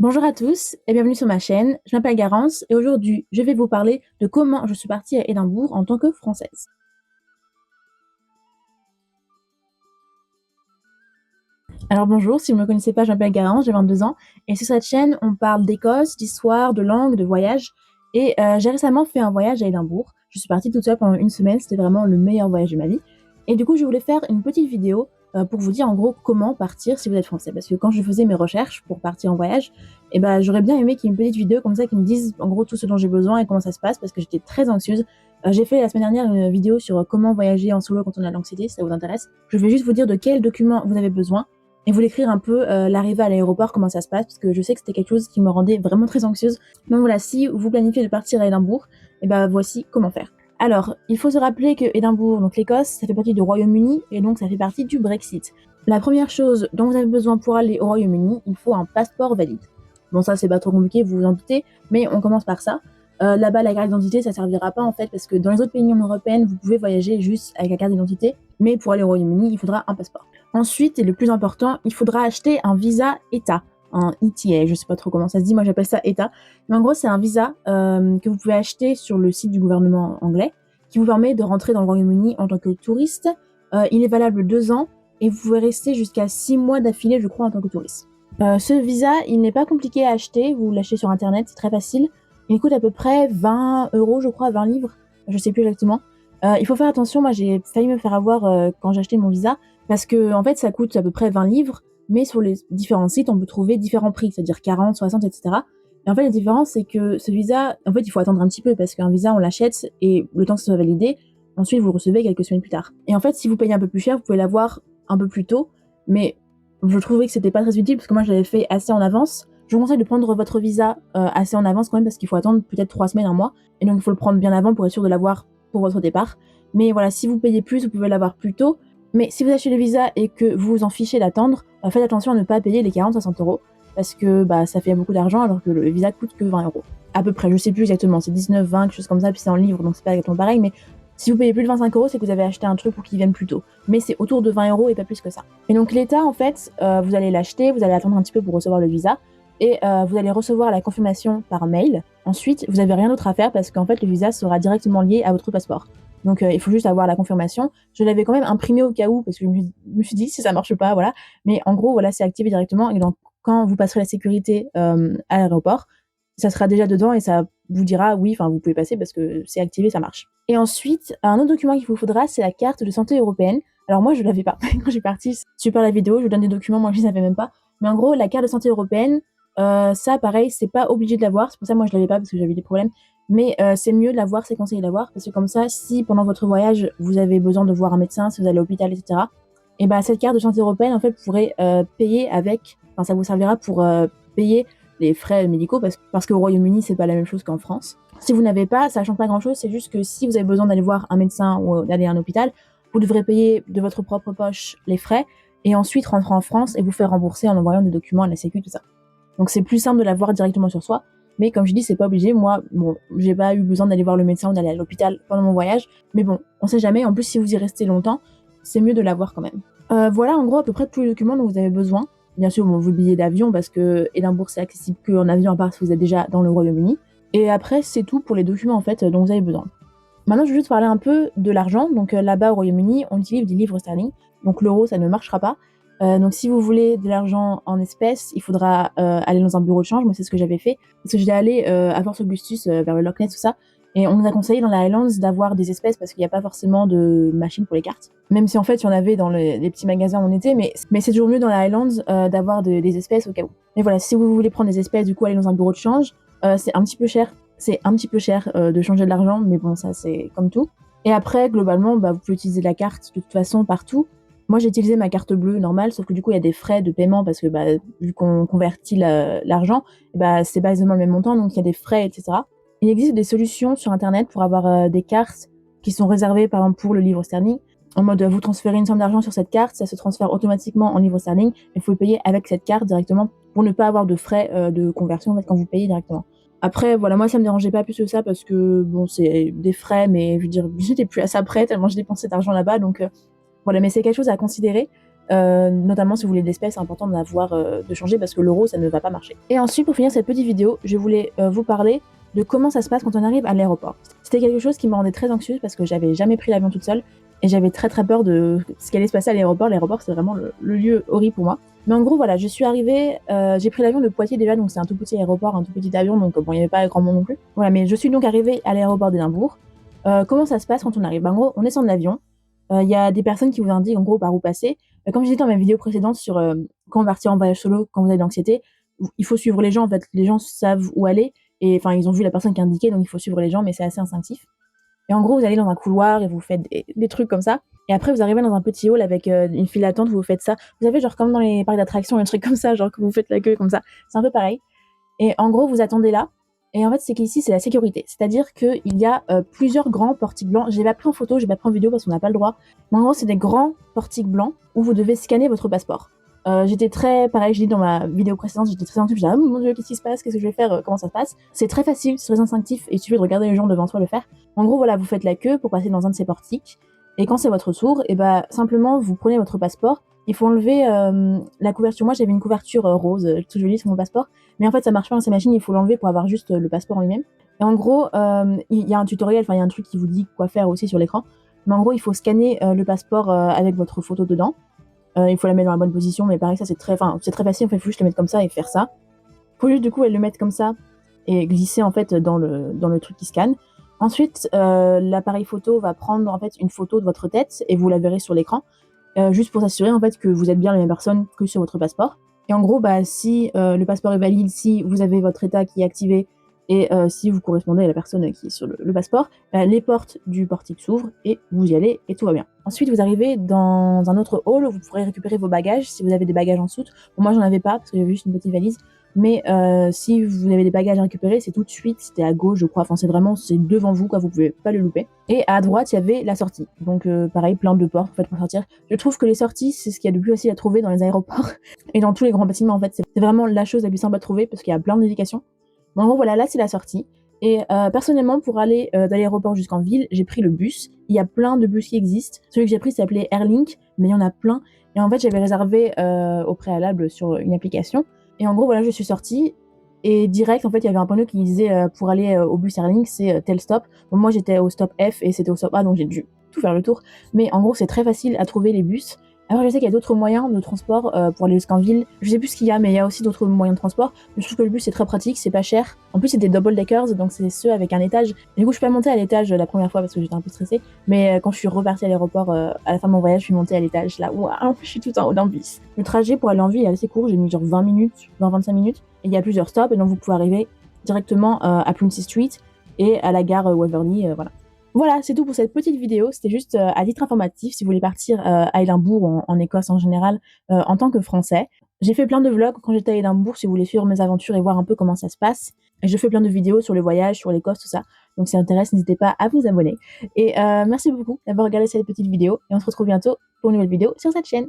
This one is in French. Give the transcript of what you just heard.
Bonjour à tous et bienvenue sur ma chaîne, je m'appelle Garance et aujourd'hui je vais vous parler de comment je suis partie à Édimbourg en tant que Française. Alors bonjour, si vous ne me connaissez pas, je m'appelle Garance, j'ai 22 ans et sur cette chaîne on parle d'Écosse, d'histoire, de langue, de voyage et j'ai récemment fait un voyage à Édimbourg. Je suis partie toute seule pendant une semaine, c'était vraiment le meilleur voyage de ma vie et du coup je voulais faire une petite vidéo pour vous dire en gros comment partir si vous êtes français, parce que quand je faisais mes recherches pour partir en voyage, et j'aurais bien aimé qu'il y ait une petite vidéo comme ça qui me dise en gros tout ce dont j'ai besoin et comment ça se passe, parce que j'étais très anxieuse. J'ai fait la semaine dernière une vidéo sur comment voyager en solo quand on a l'anxiété, si ça vous intéresse. Je vais juste vous dire de quels documents vous avez besoin et vous décrire un peu l'arrivée à l'aéroport, comment ça se passe, parce que je sais que c'était quelque chose qui me rendait vraiment très anxieuse. Donc voilà, si vous planifiez de partir à Édimbourg, et voici comment faire. Alors, il faut se rappeler que Édimbourg, donc l'Écosse, ça fait partie du Royaume-Uni et donc ça fait partie du Brexit. La première chose dont vous avez besoin pour aller au Royaume-Uni, il faut un passeport valide. Bon, ça c'est pas trop compliqué, vous vous en doutez, mais on commence par ça. Là-bas, la carte d'identité, ça servira pas en fait, parce que dans les autres pays de l'Union européenne, vous pouvez voyager juste avec la carte d'identité, mais pour aller au Royaume-Uni, il faudra un passeport. Ensuite, et le plus important, il faudra acheter un visa ETA, un ETA, je sais pas trop comment ça se dit, moi j'appelle ça ETA, mais en gros c'est un visa que vous pouvez acheter sur le site du gouvernement anglais, qui vous permet de rentrer dans le Royaume-Uni en tant que touriste. Il est valable 2 ans, et vous pouvez rester jusqu'à 6 mois d'affilée, je crois, en tant que touriste. Ce visa, il n'est pas compliqué à acheter, vous l'achetez sur internet, c'est très facile. Il coûte à peu près 20 euros, je crois, 20 livres, je sais plus exactement. Il faut faire attention, moi j'ai failli me faire avoir quand j'ai acheté mon visa, parce que en fait ça coûte à peu près 20 livres, mais sur les différents sites on peut trouver différents prix, c'est-à-dire 40, 60, etc. Et en fait la différence c'est que ce visa, en fait il faut attendre un petit peu, parce qu'un visa on l'achète et le temps que ça soit validé, ensuite vous le recevez quelques semaines plus tard. Et en fait si vous payez un peu plus cher, vous pouvez l'avoir un peu plus tôt, mais je trouvais que c'était pas très utile parce que moi je l'avais fait assez en avance. Je vous conseille de prendre votre visa assez en avance quand même, parce qu'il faut attendre peut-être 3 semaines, un mois, et donc il faut le prendre bien avant pour être sûr de l'avoir pour votre départ. Mais voilà, si vous payez plus, vous pouvez l'avoir plus tôt. Mais si vous achetez le visa et que vous vous en fichez d'attendre, faites attention à ne pas payer les 40-60 euros, parce que ça fait beaucoup d'argent alors que le visa coûte que 20 euros. À peu près, je sais plus exactement, c'est 19, 20, quelque chose comme ça, puis c'est en livre, donc c'est pas exactement pareil, mais si vous payez plus de 25 euros, c'est que vous avez acheté un truc pour qu'il vienne plus tôt. Mais c'est autour de 20 euros et pas plus que ça. Et donc l'État, en fait, vous allez l'acheter, vous allez attendre un petit peu pour recevoir le visa, et vous allez recevoir la confirmation par mail. Ensuite, vous n'avez rien d'autre à faire, parce qu'en fait, le visa sera directement lié à votre passeport. Donc il faut juste avoir la confirmation. Je l'avais quand même imprimé au cas où, parce que je me suis dit si ça marche pas, voilà. Mais en gros, voilà, c'est activé directement, et donc quand vous passerez la sécurité à l'aéroport, ça sera déjà dedans et ça vous dira oui, enfin vous pouvez passer parce que c'est activé, ça marche. Et ensuite, un autre document qu'il vous faudra, c'est la carte de santé européenne. Alors moi, je l'avais pas. Quand j'ai parti, super la vidéo, je vous donne des documents, moi je les avais même pas. Mais en gros, la carte de santé européenne, ça pareil, c'est pas obligé de l'avoir. C'est pour ça moi je l'avais pas, parce que j'avais des problèmes. Mais c'est mieux de l'avoir, c'est conseillé de l'avoir, parce que comme ça, si pendant votre voyage, vous avez besoin de voir un médecin, si vous allez à l'hôpital, etc., et cette carte de santé européenne, en fait, vous pourrez payer avec, enfin ça vous servira pour payer les frais médicaux, parce qu'au Royaume-Uni, c'est pas la même chose qu'en France. Si vous n'avez pas, ça change pas grand-chose, c'est juste que si vous avez besoin d'aller voir un médecin ou d'aller à un hôpital, vous devrez payer de votre propre poche les frais, et ensuite rentrer en France et vous faire rembourser en envoyant des documents à la Sécu, tout ça. Donc c'est plus simple de l'avoir directement sur soi, mais comme je dis, c'est pas obligé. Moi, bon, j'ai pas eu besoin d'aller voir le médecin ou d'aller à l'hôpital pendant mon voyage, mais bon, on sait jamais. En plus, si vous y restez longtemps, c'est mieux de l'avoir quand même. Voilà en gros à peu près tous les documents dont vous avez besoin. Bien sûr, bon, vos billets d'avion, parce que Édimbourg c'est accessible qu'en avion, à part si vous êtes déjà dans le Royaume-Uni. Et après, c'est tout pour les documents en fait dont vous avez besoin. Maintenant, je vais juste parler un peu de l'argent. Donc là-bas au Royaume-Uni, on utilise des livres sterling. Donc l'euro, ça ne marchera pas. Donc si vous voulez de l'argent en espèces, il faudra aller dans un bureau de change. Moi, c'est ce que j'avais fait. Parce que j'étais allée à Fort Augustus, vers le Loch Ness, tout ça. Et on nous a conseillé dans la Highlands d'avoir des espèces, parce qu'il n'y a pas forcément de machine pour les cartes. Même si en fait il y en avait dans les petits magasins où on était, mais c'est toujours mieux dans la Highlands d'avoir des espèces au cas où. Mais voilà, si vous voulez prendre des espèces, du coup aller dans un bureau de change, c'est un petit peu cher. C'est un petit peu cher de changer de l'argent, mais bon, ça c'est comme tout. Et après, globalement, vous pouvez utiliser la carte de toute façon partout. Moi, j'ai utilisé ma carte bleue normale, sauf que du coup, il y a des frais de paiement parce que vu qu'on convertit l'argent, c'est pas exactement le même montant, donc il y a des frais, etc. Il existe des solutions sur Internet pour avoir des cartes qui sont réservées, par exemple, pour le livre sterling. En mode, vous transférez une somme d'argent sur cette carte, ça se transfère automatiquement en livre sterling, et vous pouvez payer avec cette carte directement pour ne pas avoir de frais de conversion en fait, quand vous payez directement. Après, voilà, moi, ça me dérangeait pas plus que ça parce que, bon, c'est des frais, mais je veux dire, j'étais plus à ça près tellement je dépensais d'argent là-bas, donc voilà, mais c'est quelque chose à considérer. notamment si vous voulez de l'espèce, c'est important de changer parce que l'euro, ça ne va pas marcher. Et ensuite, pour finir cette petite vidéo, je voulais vous parler de comment ça se passe quand on arrive à l'aéroport. C'était quelque chose qui me rendait très anxieuse parce que j'avais jamais pris l'avion toute seule et j'avais très peur de ce qui allait se passer à l'aéroport. L'aéroport, c'est vraiment le lieu horrible pour moi. Mais en gros, voilà, je suis arrivée, j'ai pris l'avion de Poitiers déjà, donc c'est un tout petit aéroport, un tout petit avion, donc bon, il n'y avait pas grand monde non plus. Voilà, mais je suis donc arrivée à l'aéroport d'Édimbourg. Comment ça se passe quand on arrive? En gros, on descend de l'avion, il y a des personnes qui vous indiquent en gros par où passer. Comme je disais dans ma vidéo précédente sur quand partir en voyage solo, quand vous avez de l'anxiété, il faut suivre les gens, en fait, les gens savent où aller, et enfin ils ont vu la personne qui est indiquée, donc il faut suivre les gens, mais c'est assez instinctif. Et en gros, vous allez dans un couloir et vous faites des trucs comme ça. Et après, vous arrivez dans un petit hall avec une file d'attente, vous faites ça. Vous savez, genre comme dans les parcs d'attractions, un truc comme ça, genre que vous faites la queue comme ça. C'est un peu pareil. Et en gros, vous attendez là. Et en fait, c'est qu'ici, c'est la sécurité. C'est-à-dire qu'il y a plusieurs grands portiques blancs. J'ai pas pris en photo, j'ai pas pris en vidéo parce qu'on n'a pas le droit. Mais en gros, c'est des grands portiques blancs où vous devez scanner votre passeport. J'étais très, pareil, je dis dans ma vidéo précédente, j'étais très intuitive, je disais, ah mon dieu, qu'est-ce qui se passe, qu'est-ce que je vais faire, comment ça se passe. C'est très facile, c'est très instinctif, et il suffit de regarder les gens devant soi le faire. En gros, voilà, vous faites la queue pour passer dans un de ces portiques, et quand c'est votre tour, et bah, simplement, vous prenez votre passeport, il faut enlever la couverture. Moi, j'avais une couverture rose, toute jolie sur mon passeport, mais en fait, ça marche pas dans ces machines, il faut l'enlever pour avoir juste le passeport en lui-même. Et en gros, il y a un tutoriel, enfin, il y a un truc qui vous dit quoi faire aussi sur l'écran, mais en gros, il faut scanner le passeport avec votre photo dedans. Il faut la mettre dans la bonne position, mais pareil, ça c'est très facile, en fait, il faut juste le mettre comme ça et faire ça. Il faut juste du coup le mettre comme ça et glisser en fait dans le truc qui scanne. Ensuite, l'appareil photo va prendre en fait une photo de votre tête et vous la verrez sur l'écran, juste pour s'assurer en fait que vous êtes bien la même personne que sur votre passeport. Et en gros, bah, si le passeport est valide, si vous avez votre état qui est activé et si vous correspondez à la personne qui est sur le passeport, les portes du portique s'ouvrent et vous y allez et tout va bien. Ensuite, vous arrivez dans un autre hall où vous pourrez récupérer vos bagages si vous avez des bagages en soute. Bon, moi, j'en avais pas parce que j'avais juste une petite valise. Mais si vous avez des bagages à récupérer, c'est tout de suite, c'était à gauche, je crois. Enfin, c'est devant vous, quoi. Vous pouvez pas le louper. Et à droite, il y avait la sortie. Donc, pareil, plein de portes en fait, pour sortir. Je trouve que les sorties, c'est ce qu'il y a de plus facile à trouver dans les aéroports et dans tous les grands bâtiments. En fait, c'est vraiment la chose la plus simple à trouver parce qu'il y a plein d'indications. En gros, voilà, là, c'est la sortie. Et personnellement, pour aller de l'aéroport jusqu'en ville, j'ai pris le bus. Il y a plein de bus qui existent. Celui que j'ai pris s'appelait Airlink, mais il y en a plein. Et en fait, j'avais réservé au préalable sur une application. Et en gros, voilà, je suis sortie. Et direct, en fait, il y avait un panneau qui disait pour aller au bus Airlink, c'est tel stop. Bon, moi, j'étais au stop F et c'était au stop A, donc j'ai dû tout faire le tour. Mais en gros, c'est très facile à trouver les bus. Alors, je sais qu'il y a d'autres moyens de transport pour aller jusqu'en ville. Je sais plus ce qu'il y a, mais il y a aussi d'autres moyens de transport. Mais je trouve que le bus, c'est très pratique, c'est pas cher. En plus, c'est des double deckers, donc c'est ceux avec un étage. Du coup, je suis pas montée à l'étage la première fois parce que j'étais un peu stressée. Mais quand je suis repartie à l'aéroport, à la fin de mon voyage, je suis montée à l'étage. Là, waouh, je suis tout en haut d'un bus. Le trajet pour aller en ville est assez court. J'ai mis genre 20 minutes, 20-25 minutes. Et il y a plusieurs stops, et donc vous pouvez arriver directement à Princes Street et à la gare Waverley, voilà. Voilà, c'est tout pour cette petite vidéo. C'était juste à titre informatif si vous voulez partir à Édimbourg ou en Écosse en général en tant que Français. J'ai fait plein de vlogs quand j'étais à Édimbourg si vous voulez suivre mes aventures et voir un peu comment ça se passe. Et je fais plein de vidéos sur le voyage, sur l'Écosse, tout ça. Donc si ça intéresse, n'hésitez pas à vous abonner. Et merci beaucoup d'avoir regardé cette petite vidéo et on se retrouve bientôt pour une nouvelle vidéo sur cette chaîne.